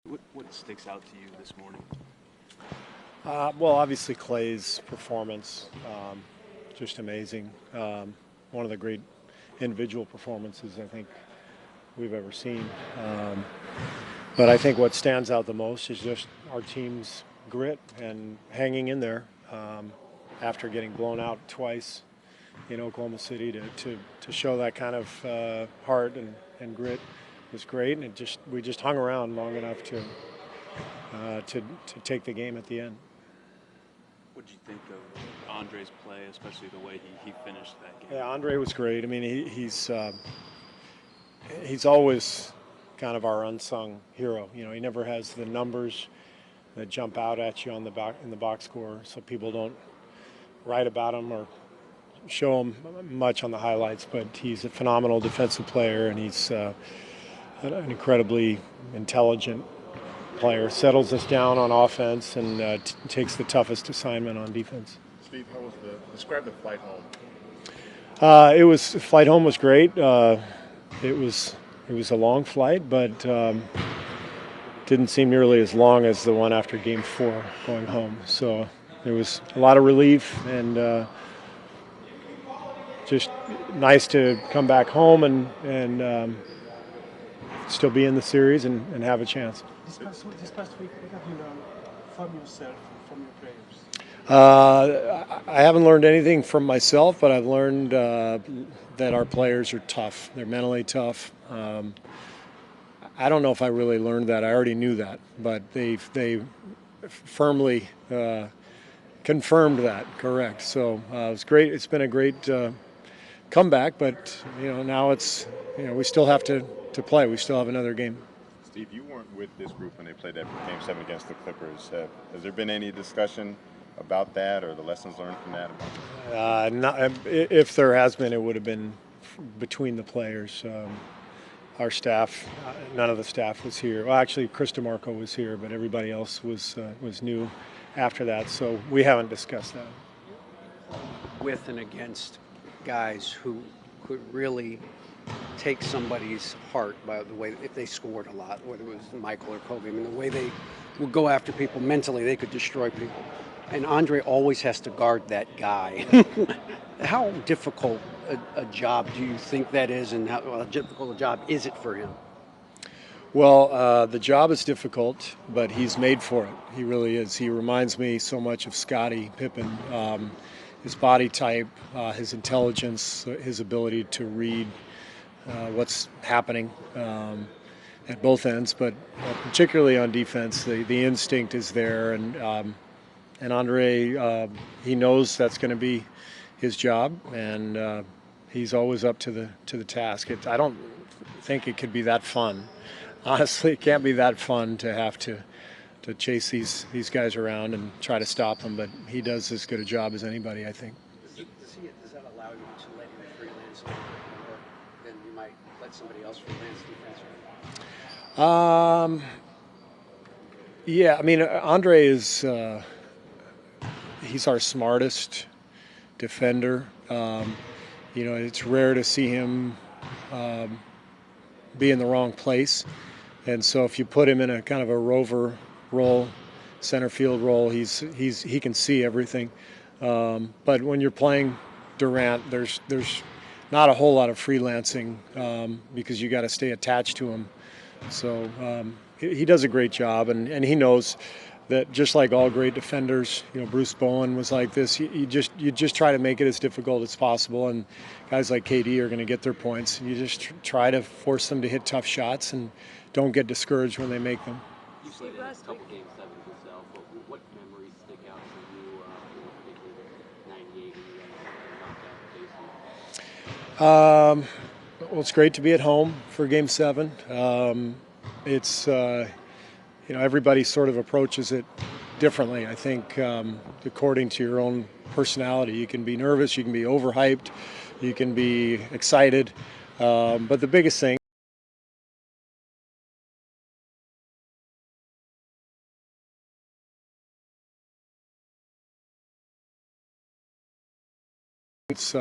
What sticks out to you this morning? Well, obviously Clay's performance, just amazing. One of the great individual performances I think we've ever seen. But I think what stands out the most is just our team's grit and hanging in there after getting blown out twice in Oklahoma City to show that kind of heart and grit was great. And we just hung around long enough to take the game at the end. What did you think of Andre's play, especially the way he finished that game? Yeah, Andre was great. I mean, he's always kind of our unsung hero. You know, he never has the numbers that jump out at you on the back in the box score, so people don't write about him or show him much on the highlights. But he's a phenomenal defensive player, and he's an incredibly intelligent player. Settles us down on offense and takes the toughest assignment on defense. Steve, how was describe the flight home? Flight home was great. It was a long flight, but didn't seem nearly as long as the one after Game 4 going home. So it was a lot of relief and just nice to come back home and still be in the series and have a chance. This past week, what have you learned from yourself and from your players? I haven't learned anything from myself, but I've learned that our players are tough. They're mentally tough. I don't know if I really learned that. I already knew that, but they firmly confirmed that. Correct. So it was great. It's been a great comeback, but now we still have to play. We still have another game. Steve, you weren't with this group when they played that Game 7 against the Clippers. Has there been any discussion about that or the lessons learned from that? If there has been, it would have been between the players. Our staff, none of the staff was here. Well, actually, Chris DeMarco was here, but everybody else was new after that. So we haven't discussed that. With and against guys who could really take somebody's heart by the way, if they scored a lot, whether it was Michael or Kobe, I mean, the way they would go after people mentally, they could destroy people. And Andre always has to guard that guy. How difficult a job do you think that is, and how difficult a job is it for him? Well, the job is difficult, but he's made for it. He really is. He reminds me so much of Scottie Pippen. His body type, his intelligence, his ability to read what's happening at both ends, but particularly on defense, the instinct is there, and Andre, he knows that's going to be his job, and he's always up to the task. I don't think it could be that fun. Honestly, it can't be that fun to have to chase these guys around and try to stop them, but he does as good a job as anybody, I think. Does that allow you to let him freelance a little bit more than you might let somebody else freelance defense? Yeah, I mean, Andre is he's our smartest defender. It's rare to see him be in the wrong place, and so if you put him in a kind of a rover role, center field role, he can see everything. But when you're playing Durant, there's not a whole lot of freelancing because you got to stay attached to him. So he does a great job, and he knows that just like all great defenders, Bruce Bowen was like this. You just try to make it as difficult as possible, and guys like KD are going to get their points. You just try to force them to hit tough shots and don't get discouraged when they make them. You played in a couple Game 7s yourself. What memories stick out to you, particularly 98 when you knocked out Casey? Well, it's great to be at home for Game 7. It's everybody sort of approaches it differently. I think according to your own personality, you can be nervous, you can be overhyped, you can be excited, but the biggest thing it's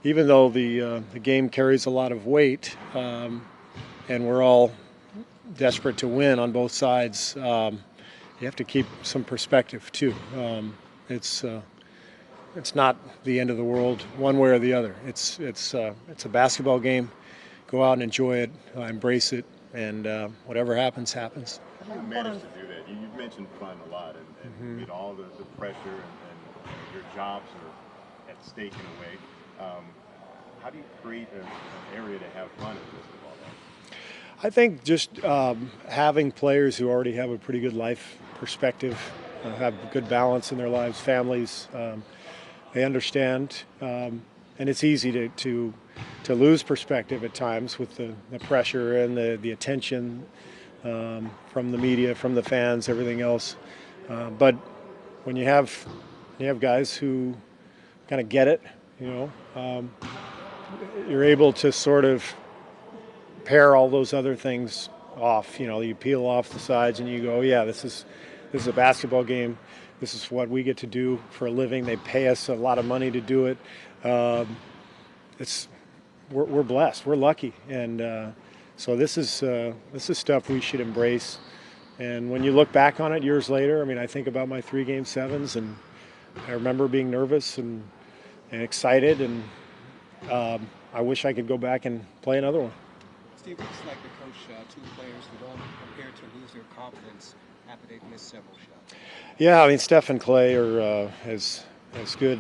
even though the game carries a lot of weight, and we're all desperate to win on both sides, you have to keep some perspective too. It's not the end of the world one way or the other. It's a basketball game. Go out and enjoy it, embrace it, and whatever happens, happens. How do you manage to do that? You mentioned fun a lot, and with all the pressure and your jobs are at stake in a way. How do you create an area to have fun in basketball? I think just having players who already have a pretty good life perspective, have good balance in their lives, families, they understand, and it's easy to lose perspective at times with the pressure and the attention from the media, from the fans, everything else. But when you have guys who kind of get it, you're able to sort of pair all those other things off. You peel off the sides and you go, yeah, this is a basketball game. This is what we get to do for a living. They pay us a lot of money to do it. We're blessed. We're lucky, and so this is stuff we should embrace. And when you look back on it years later, I mean, I think about my 3 Game 7s, and I remember being nervous and excited, and I wish I could go back and play another one. Steve, it's like to coach 2 players who don't appear to lose their confidence after they've missed several shots. Yeah, I mean, Steph and Clay are as good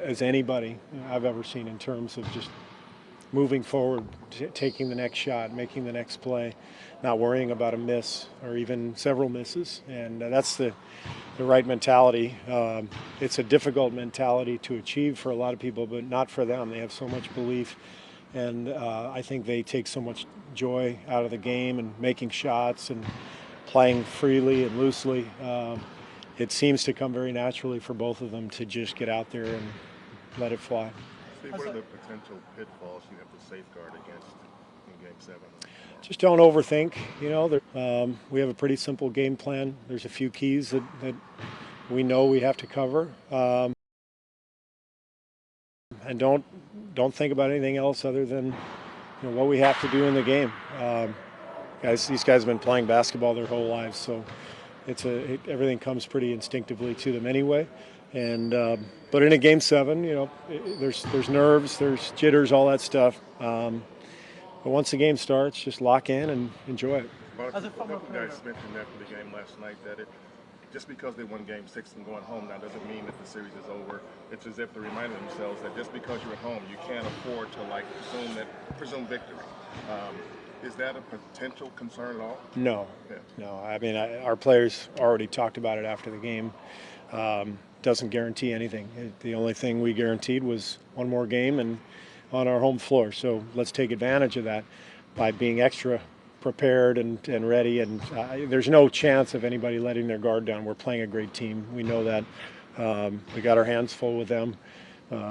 as anybody I've ever seen in terms of just moving forward, taking the next shot, making the next play, not worrying about a miss or even several misses. And that's the right mentality. It's a difficult mentality to achieve for a lot of people, but not for them. They have so much belief. And I think they take so much joy out of the game and making shots and playing freely and loosely. It seems to come very naturally for both of them to just get out there and let it fly. Steve, what are the potential pitfalls you have to safeguard against in Game 7? Just don't overthink. We have a pretty simple game plan. There's a few keys that we know we have to cover. And don't think about anything else other than what we have to do in the game. These guys have been playing basketball their whole lives, so everything comes pretty instinctively to them anyway. And but in a Game 7, there's nerves, there's jitters, all that stuff. But once the game starts, just lock in and enjoy it. As a couple guys mentioned after the game last night that just because they won Game 6 and going home now doesn't mean that the series is over. It's as if they're reminding themselves that just because you're at home, you can't afford to presume victory. Is that a potential concern at all? No, no. I mean, our players already talked about it after the game. Doesn't guarantee anything. The only thing we guaranteed was one more game and on our home floor. So let's take advantage of that by being extra prepared and ready. And there's no chance of anybody letting their guard down. We're playing a great team. We know that. We got our hands full with them.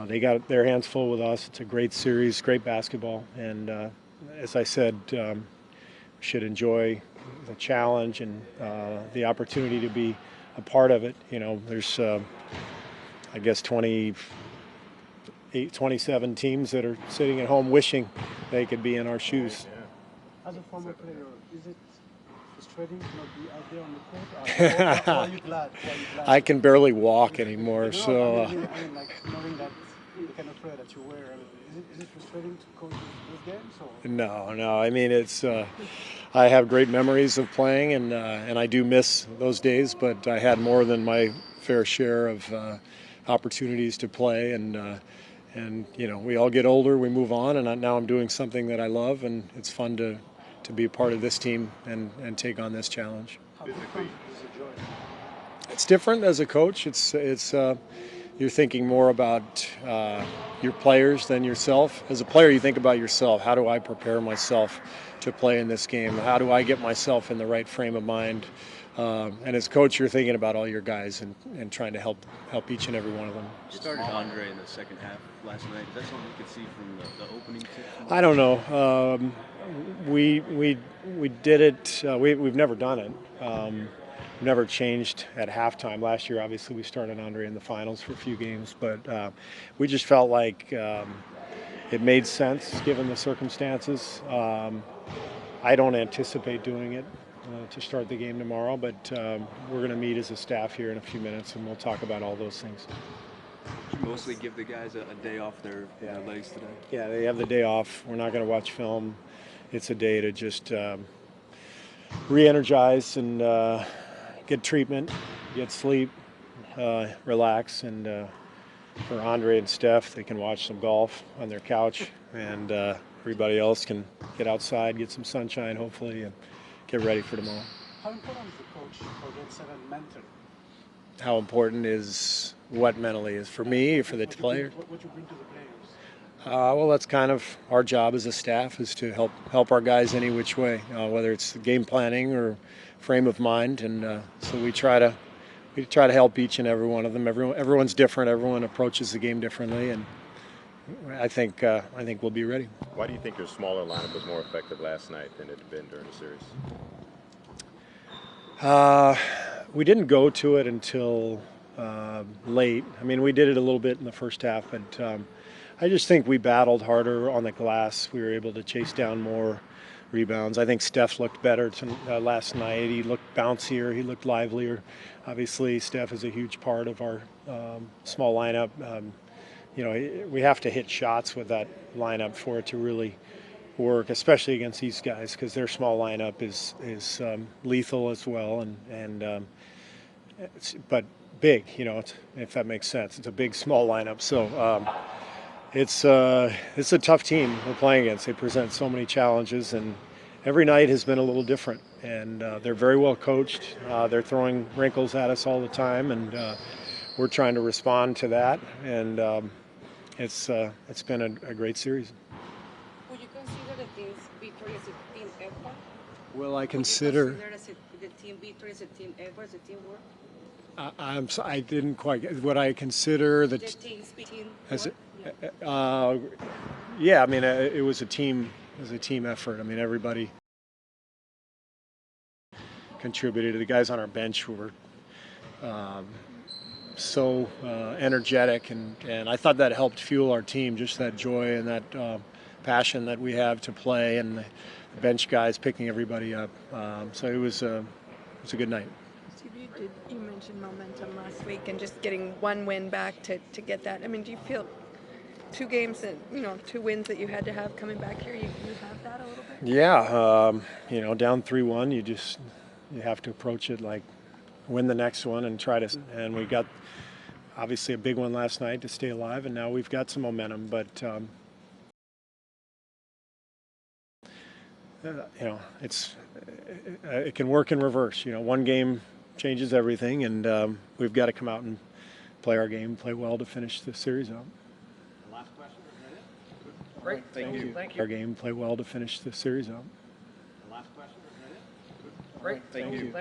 They got their hands full with us. It's a great series, great basketball. And as I said, we should enjoy the challenge and the opportunity to be a part of it. There's, I guess, 27 teams that are sitting at home wishing they could be in our shoes. As a former player, is it frustrating to not be out there on the court? Or are you glad? I can barely walk anymore, so. I mean, like knowing that the kind of player that you were, is it frustrating to coach those games? Or? No. I mean, it's. I have great memories of playing, and I do miss those days. But I had more than my fair share of opportunities to play, and we all get older, we move on, and now I'm doing something that I love, and it's fun to be a part of this team and take on this challenge. It's different as a coach. It's you're thinking more about your players than yourself. As a player, you think about yourself. How do I prepare myself to play in this game? How do I get myself in the right frame of mind? And as coach, you're thinking about all your guys and trying to help each and every one of them. You started Andre in the second half last night. Is that something you could see from the opening tip? I don't know. We did it. We've never done it. Never changed at halftime. Last year, obviously, we started Andre in the finals for a few games, but we just felt like it made sense given the circumstances. I don't anticipate doing it to start the game tomorrow, but we're going to meet as a staff here in a few minutes, and we'll talk about all those things. Did you mostly give the guys a day off their legs today? Yeah, they have the day off. We're not going to watch film. It's a day to just re-energize and get treatment, get sleep, relax, and for Andre and Steph, they can watch some golf on their couch, and everybody else can get outside, get some sunshine, hopefully, and get ready for tomorrow. How important is the coach for Game 7 mentally? How important is what mentally is for me or for the players? What you bring to the players? Well, that's kind of our job as a staff, is to help our guys any which way, whether it's game planning or frame of mind, and so we try to help each and every one of them. Everyone's different. Everyone approaches the game differently, and I think we'll be ready. Why do you think your smaller lineup was more effective last night than it had been during the series? We didn't go to it until late. I mean, we did it a little bit in the first half, but I just think we battled harder on the glass. We were able to chase down more rebounds. I think Steph looked better last night. He looked bouncier. He looked livelier. Obviously, Steph is a huge part of our small lineup. We have to hit shots with that lineup for it to really work, especially against these guys, because their small lineup is lethal as well, but big. If that makes sense, it's a big small lineup. So it's a tough team we're playing against. They present so many challenges, and every night has been a little different. And they're very well coached. They're throwing wrinkles at us all the time, and we're trying to respond to that. And it's been a great series. Would you consider the team's victory as a team effort? Will I consider? Would you consider the team victory as a team effort, as a teamwork? I didn't quite get what I consider the team's team as work? yeah. I mean, it was a team effort. I mean, everybody contributed. The guys on our bench were so energetic, and I thought that helped fuel our team. Just that joy and that passion that we have to play, and the bench guys picking everybody up. So it was a good night. Steve, you mentioned momentum last week and just getting one win back to get that. I mean, do you feel two wins that you had to have coming back here, you have that a little bit? Yeah, down 3-1, you have to approach it like win the next one and try to. And we got obviously a big one last night to stay alive, and now we've got some momentum, but it can work in reverse. One game changes everything, and we've got to come out and play our game, play well to finish the series out. Last question, is that it? Great, thank you. Our game, play well to finish the series out. Last question, is that it? Great, thank you.